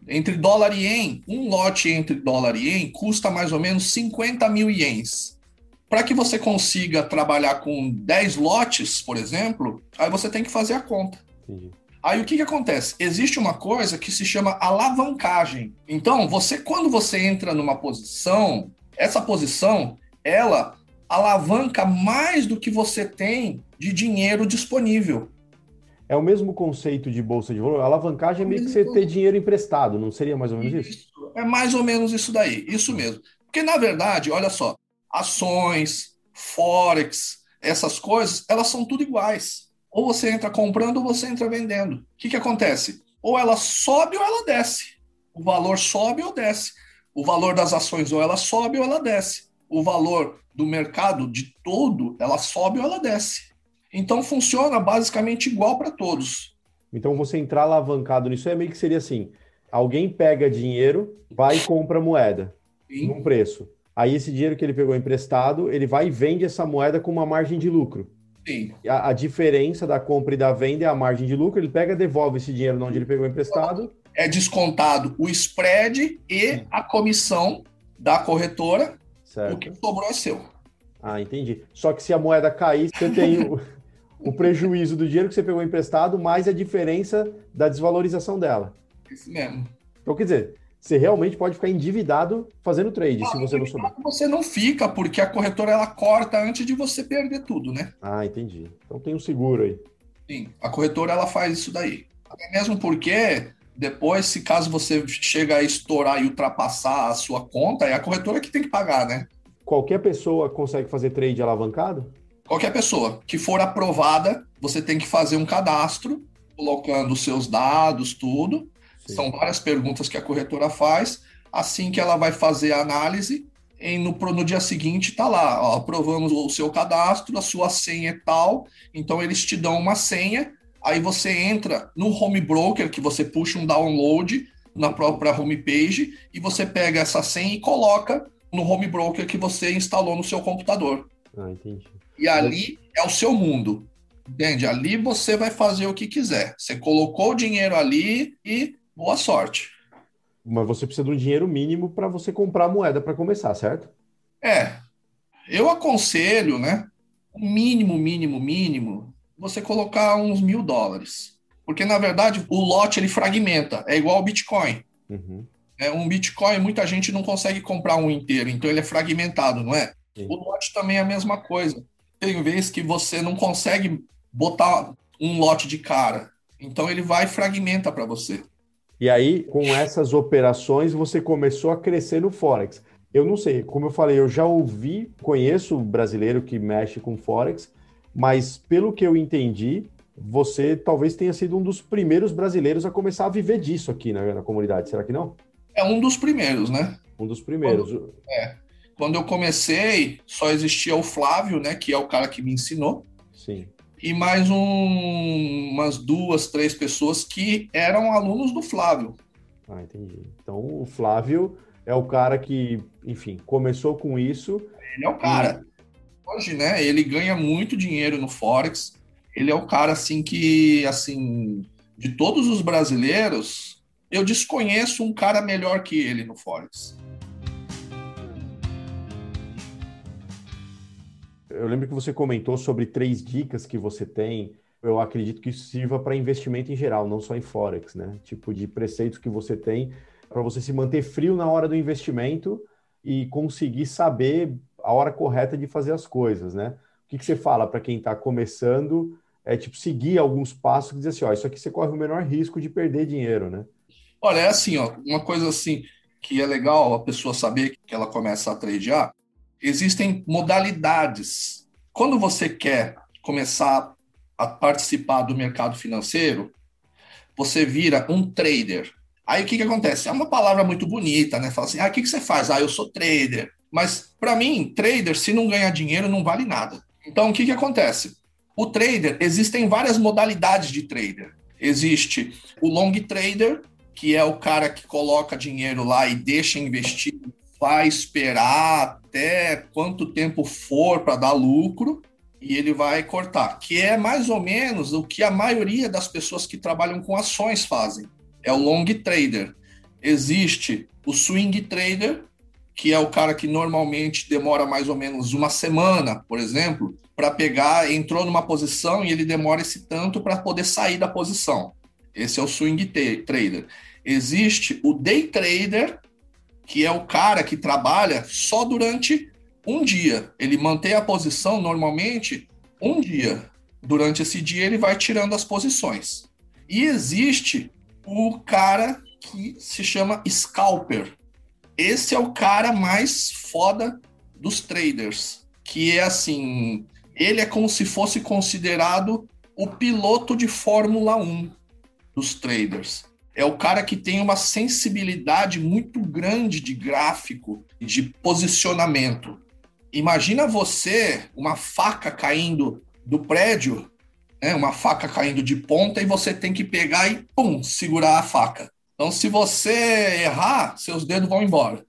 D: Entre dólar e ien, um lote entre dólar e ien custa mais ou menos 50 mil ienes. Para que você consiga trabalhar com 10 lotes, por exemplo, aí você tem que fazer a conta.
C: Entendi.
D: Aí o que acontece? Existe uma coisa que se chama alavancagem. Então, quando você entra numa posição, essa posição, ela alavanca mais do que você tem de dinheiro disponível.
C: É o mesmo conceito de bolsa de valor? A alavancagem é meio que você ter dinheiro emprestado, não seria mais ou menos isso?
D: É mais ou menos isso daí, isso mesmo. Porque, na verdade, olha só, ações, Forex, essas coisas, elas são tudo iguais. Ou você entra comprando ou você entra vendendo. O que acontece? Ou ela sobe ou ela desce. O valor sobe ou desce. O valor das ações ou ela sobe ou ela desce. O valor do mercado de todo, ela sobe ou ela desce. Então funciona basicamente igual para todos.
C: Então você entrar alavancado nisso é meio que seria assim, alguém pega dinheiro, vai e compra moeda num preço. Aí esse dinheiro que ele pegou emprestado, ele vai e vende essa moeda com uma margem de lucro.
D: Sim.
C: A diferença da compra e da venda é a margem de lucro, ele pega e devolve esse dinheiro onde ele pegou emprestado.
D: É descontado o spread e a comissão da corretora,
C: certo.
D: O que sobrou é seu.
C: Ah, entendi. Só que se a moeda cair, você tem o prejuízo do dinheiro que você pegou emprestado, mais a diferença da desvalorização dela.
D: Isso mesmo.
C: Então, quer dizer, você realmente pode ficar endividado fazendo trade, se você não souber.
D: Você não fica, porque a corretora ela corta antes de você perder tudo, né?
C: Ah, entendi. Então tem um seguro aí.
D: Sim, a corretora ela faz isso daí. Até mesmo porque depois, se caso você chega a estourar e ultrapassar a sua conta, é a corretora que tem que pagar, né?
C: Qualquer pessoa consegue fazer trade alavancado?
D: Qualquer pessoa que for aprovada, você tem que fazer um cadastro, colocando os seus dados, tudo. Sim. São várias perguntas que a corretora faz. Assim que ela vai fazer a análise, no dia seguinte está lá, ó, aprovamos o seu cadastro, a sua senha é tal, então eles te dão uma senha, aí você entra no home broker, que você puxa um download na própria homepage, e você pega essa senha e coloca no home broker que você instalou no seu computador.
C: Ah, entendi.
D: E ali é o seu mundo. Entende? Ali você vai fazer o que quiser. Você colocou o dinheiro ali e boa sorte.
C: Mas você precisa de um dinheiro mínimo para você comprar a moeda para começar, certo?
D: É, eu aconselho, né? O mínimo, você colocar uns US$ 1.000. Porque, na verdade, o lote ele fragmenta. É igual ao Bitcoin.
C: Uhum.
D: Um Bitcoin, muita gente não consegue comprar um inteiro, então ele é fragmentado, não é?
C: Sim.
D: O lote também é a mesma coisa. Tem vezes que você não consegue botar um lote de cara, então ele vai e fragmenta para você.
C: E aí, com essas operações, você começou a crescer no Forex. Eu não sei, como eu falei, eu já ouvi, conheço brasileiro que mexe com Forex, mas pelo que eu entendi, você talvez tenha sido um dos primeiros brasileiros a começar a viver disso aqui na comunidade, será que não?
D: É um dos primeiros, né?
C: Um dos primeiros.
D: Quando eu comecei, só existia o Flávio, né, que é o cara que me ensinou,
C: Sim.
D: e mais umas 2, 3 pessoas que eram alunos do Flávio.
C: Ah, entendi. Então, o Flávio é o cara que, enfim, começou com isso.
D: Ele é o cara. Hoje, né, ele ganha muito dinheiro no Forex. Ele é o cara, assim, que, assim, de todos os brasileiros, eu desconheço um cara melhor que ele no Forex.
C: Eu lembro que você comentou sobre 3 dicas que você tem. Eu acredito que isso sirva para investimento em geral, não só em Forex, né? Tipo de preceitos que você tem para você se manter frio na hora do investimento e conseguir saber a hora correta de fazer as coisas, né? O que você fala para quem está começando? É tipo seguir alguns passos e dizer assim, ó, isso aqui você corre o menor risco de perder dinheiro, né?
D: Olha, é assim, ó, uma coisa assim que é legal a pessoa saber que ela começa a tradear, existem modalidades. Quando você quer começar a participar do mercado financeiro, você vira um trader. Aí o que acontece? É uma palavra muito bonita, né? Fala assim, o que você faz? Eu sou trader. Mas para mim, trader, se não ganhar dinheiro, não vale nada. Então o que acontece? O trader, existem várias modalidades de trader. Existe o long trader, que é o cara que coloca dinheiro lá e deixa investir, vai esperar até quanto tempo for para dar lucro e ele vai cortar, que é mais ou menos o que a maioria das pessoas que trabalham com ações fazem. É o long trader. Existe o swing trader, que é o cara que normalmente demora mais ou menos uma semana, por exemplo, para pegar, entrou numa posição e ele demora esse tanto para poder sair da posição. Esse é o swing trader. Existe o day trader, que é o cara que trabalha só durante um dia. Ele mantém a posição normalmente um dia. Durante esse dia ele vai tirando as posições. E existe o cara que se chama scalper. Esse é o cara mais foda dos traders, que é assim, ele é como se fosse considerado o piloto de Fórmula 1 dos traders. É o cara que tem uma sensibilidade muito grande de gráfico, de posicionamento. Imagina você, uma faca caindo do prédio, né, uma faca caindo de ponta, e você tem que pegar e, pum, segurar a faca. Então, se você errar, seus dedos vão embora.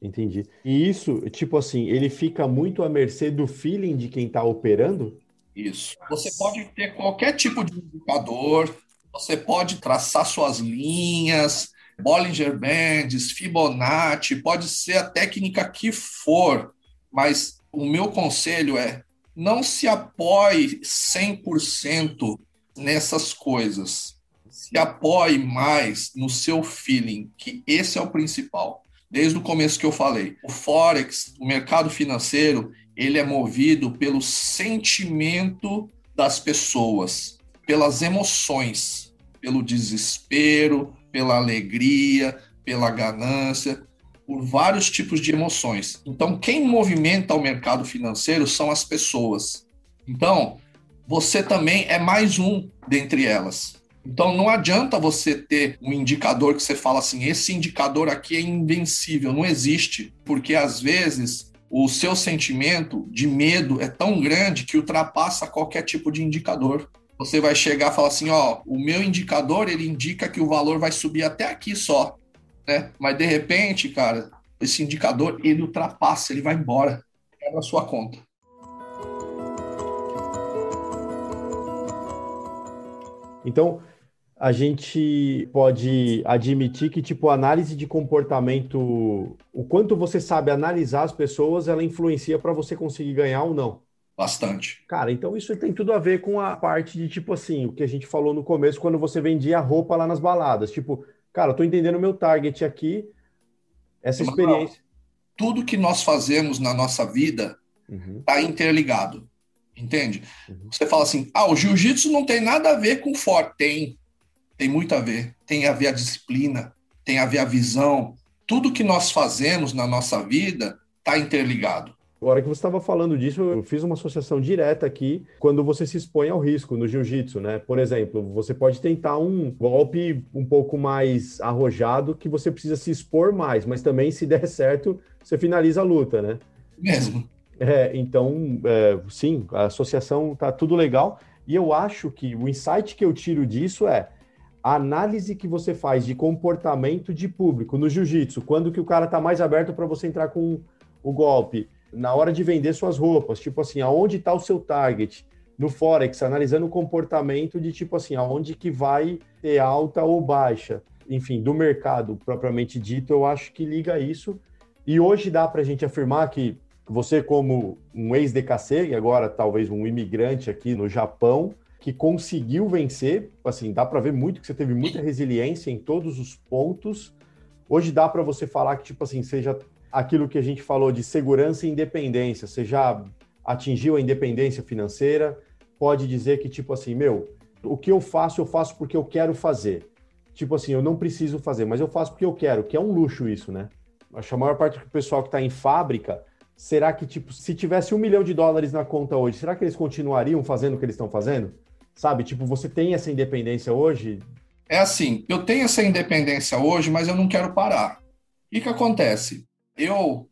C: Entendi. E isso, tipo assim, ele fica muito à mercê do feeling de quem está operando?
D: Isso. Você pode ter qualquer tipo de indicador, você pode traçar suas linhas, Bollinger Bands, Fibonacci, pode ser a técnica que for, mas o meu conselho é não se apoie 100% nessas coisas. Se apoie mais no seu feeling, que esse é o principal. Desde o começo que eu falei, o Forex, o mercado financeiro, ele é movido pelo sentimento das pessoas, pelas emoções, pelo desespero, pela alegria, pela ganância, por vários tipos de emoções. Então, quem movimenta o mercado financeiro são as pessoas. Então, você também é mais um dentre elas. Então, não adianta você ter um indicador que você fala assim, esse indicador aqui é invencível, não existe, porque às vezes o seu sentimento de medo é tão grande que ultrapassa qualquer tipo de indicador. Você vai chegar e falar assim, o meu indicador, ele indica que o valor vai subir até aqui só, né? Mas de repente, cara, esse indicador, ele ultrapassa, ele vai embora, é na sua conta.
C: Então, a gente pode admitir que, tipo, a análise de comportamento, o quanto você sabe analisar as pessoas, ela influencia para você conseguir ganhar ou não.
D: Bastante.
C: Cara, então isso tem tudo a ver com a parte de, tipo assim, o que a gente falou no começo, quando você vendia roupa lá nas baladas. Tipo, cara, eu tô entendendo o meu target aqui, essa
D: Emanuel,
C: experiência.
D: tudo que nós fazemos na nossa vida
C: Uhum,
D: está interligado, entende?
C: uhum.
D: Você fala assim, o jiu-jitsu não tem nada a ver com forte. Tem muito a ver. Tem a ver a disciplina, tem a ver a visão. Tudo que nós fazemos na nossa vida está interligado.
C: Agora que você estava falando disso, eu fiz uma associação direta aqui quando você se expõe ao risco no jiu-jitsu, né? Por exemplo, você pode tentar um golpe um pouco mais arrojado que você precisa se expor mais, mas também, se der certo, você finaliza a luta, né?
D: Mesmo.
C: Então, sim, a associação tá tudo legal. E eu acho que o insight que eu tiro disso é a análise que você faz de comportamento de público no jiu-jitsu, quando que o cara tá mais aberto para você entrar com o golpe, na hora de vender suas roupas, tipo assim, aonde está o seu target? No Forex, analisando o comportamento de tipo assim, aonde que vai ter alta ou baixa. Enfim, do mercado propriamente dito, eu acho que liga isso. E hoje dá para a gente afirmar que você, como um ex-DKC, e agora talvez um imigrante aqui no Japão, que conseguiu vencer, assim, dá para ver muito que você teve muita resiliência em todos os pontos. Hoje dá para você falar que, tipo assim, seja aquilo que a gente falou de segurança e independência, você já atingiu a independência financeira, pode dizer que, tipo assim, o que eu faço porque eu quero fazer. Tipo assim, eu não preciso fazer, mas eu faço porque eu quero, que é um luxo isso, né? Acho que a maior parte do pessoal que está em fábrica, será que, tipo, se tivesse $1 milhão na conta hoje, será que eles continuariam fazendo o que eles estão fazendo? Sabe, tipo, você tem essa independência hoje?
D: É assim, eu tenho essa independência hoje, mas eu não quero parar. E o que acontece? Eu,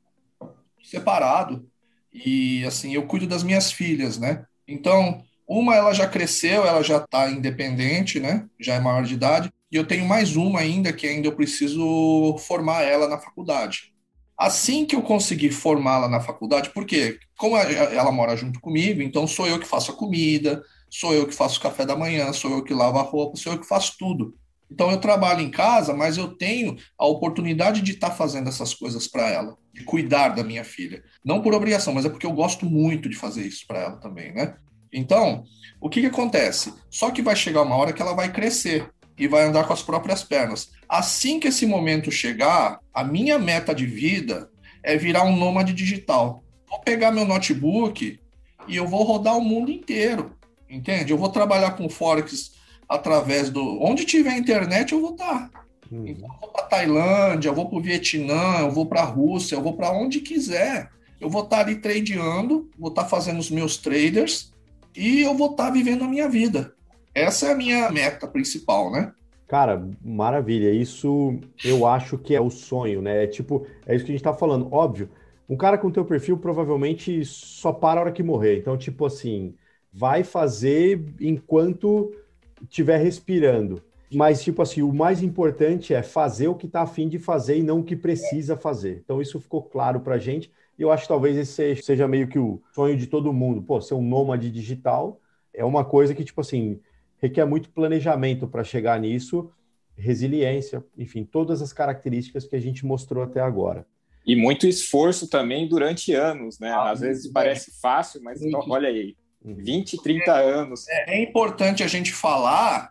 D: separado, e assim, eu cuido das minhas filhas, né? Então, uma ela já cresceu, ela já está independente, né? Já é maior de idade. E eu tenho mais uma ainda, que ainda eu preciso formar ela na faculdade. Assim que eu conseguir formá-la na faculdade, porque como ela mora junto comigo, então sou eu que faço a comida, sou eu que faço o café da manhã, sou eu que lavo a roupa, sou eu que faço tudo. Então eu trabalho em casa, mas eu tenho a oportunidade de estar fazendo essas coisas para ela, de cuidar da minha filha. Não por obrigação, mas é porque eu gosto muito de fazer isso para ela também, né? Então, o que acontece? Só que vai chegar uma hora que ela vai crescer e vai andar com as próprias pernas. Assim que esse momento chegar, a minha meta de vida é virar um nômade digital. Vou pegar meu notebook e eu vou rodar o mundo inteiro, entende? Eu vou trabalhar com Forex através do... Onde tiver internet, eu vou estar. Então, eu vou para Tailândia, eu vou para o Vietnã, eu vou para a Rússia, eu vou para onde quiser. Eu vou estar ali tradeando, vou estar fazendo os meus traders e eu vou estar vivendo a minha vida. Essa é a minha meta principal, né?
C: Cara, maravilha. Isso eu acho que é o sonho, né? É tipo, é isso que a gente tá falando. Óbvio, um cara com teu perfil provavelmente só para a hora que morrer. Então, tipo assim, vai fazer enquanto estiver respirando. Mas, tipo assim, o mais importante é fazer o que tá a fim de fazer e não o que precisa fazer. Então, isso ficou claro pra gente. E eu acho que talvez esse seja meio que o sonho de todo mundo. Pô, ser um nômade digital é uma coisa que, tipo assim, requer muito planejamento para chegar nisso, resiliência, enfim, todas as características que a gente mostrou até agora.
B: E muito esforço também durante anos, né? Às vezes parece fácil, mas olha aí, 20, 30 anos.
D: É importante a gente falar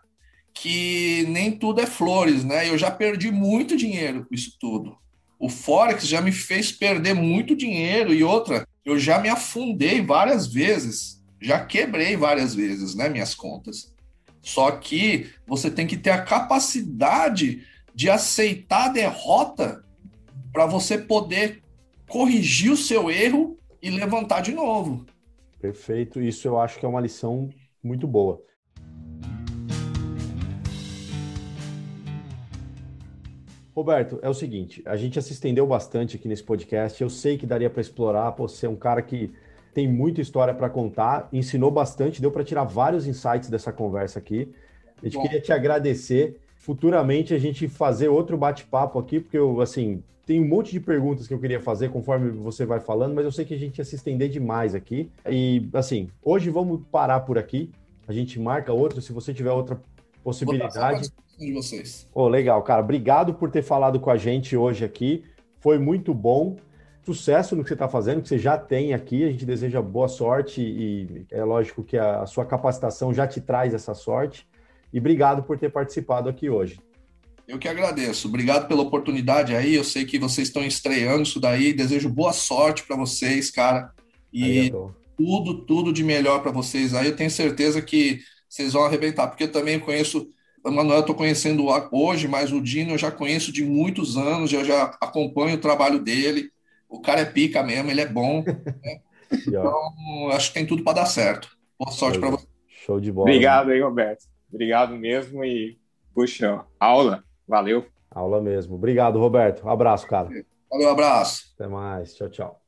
D: que nem tudo é flores, né? Eu já perdi muito dinheiro com isso tudo. O Forex já me fez perder muito dinheiro e outra, eu já me afundei várias vezes, já quebrei várias vezes, né, minhas contas. Só que você tem que ter a capacidade de aceitar a derrota para você poder corrigir o seu erro e levantar de novo.
C: Perfeito, isso eu acho que é uma lição muito boa. Roberto, é o seguinte, a gente já se estendeu bastante aqui nesse podcast, eu sei que daria para explorar, você é um cara que tem muita história para contar, ensinou bastante, deu para tirar vários insights dessa conversa aqui. A gente queria te agradecer, futuramente a gente fazer outro bate-papo aqui, porque eu, assim, tem um monte de perguntas que eu queria fazer conforme você vai falando, mas eu sei que a gente ia se estender demais aqui. E, assim, hoje vamos parar por aqui, a gente marca outro, se você tiver outra possibilidade.
D: De vocês.
C: Oh, legal, cara. Obrigado por ter falado com a gente hoje aqui. Foi muito bom. Sucesso no que você está fazendo, que você já tem aqui. A gente deseja boa sorte e é lógico que a sua capacitação já te traz essa sorte. E obrigado por ter participado aqui hoje.
D: Eu que agradeço. Obrigado pela oportunidade aí. Eu sei que vocês estão estreando isso daí. Desejo boa sorte para vocês, cara. E tudo de melhor para vocês aí. Eu tenho certeza que vocês vão arrebentar, porque eu também conheço... O Manuel eu estou conhecendo hoje, mas o Dino eu já conheço de muitos anos, eu já acompanho o trabalho dele. O cara é pica mesmo, ele é bom. Né? Então, acho que tem tudo para dar certo. Boa sorte para você.
C: Show de bola.
B: Obrigado aí, Roberto. Obrigado mesmo e, puxa, aula. Valeu.
C: Aula mesmo. Obrigado, Roberto. Um abraço, cara.
D: Valeu, abraço.
C: Até mais. Tchau, tchau.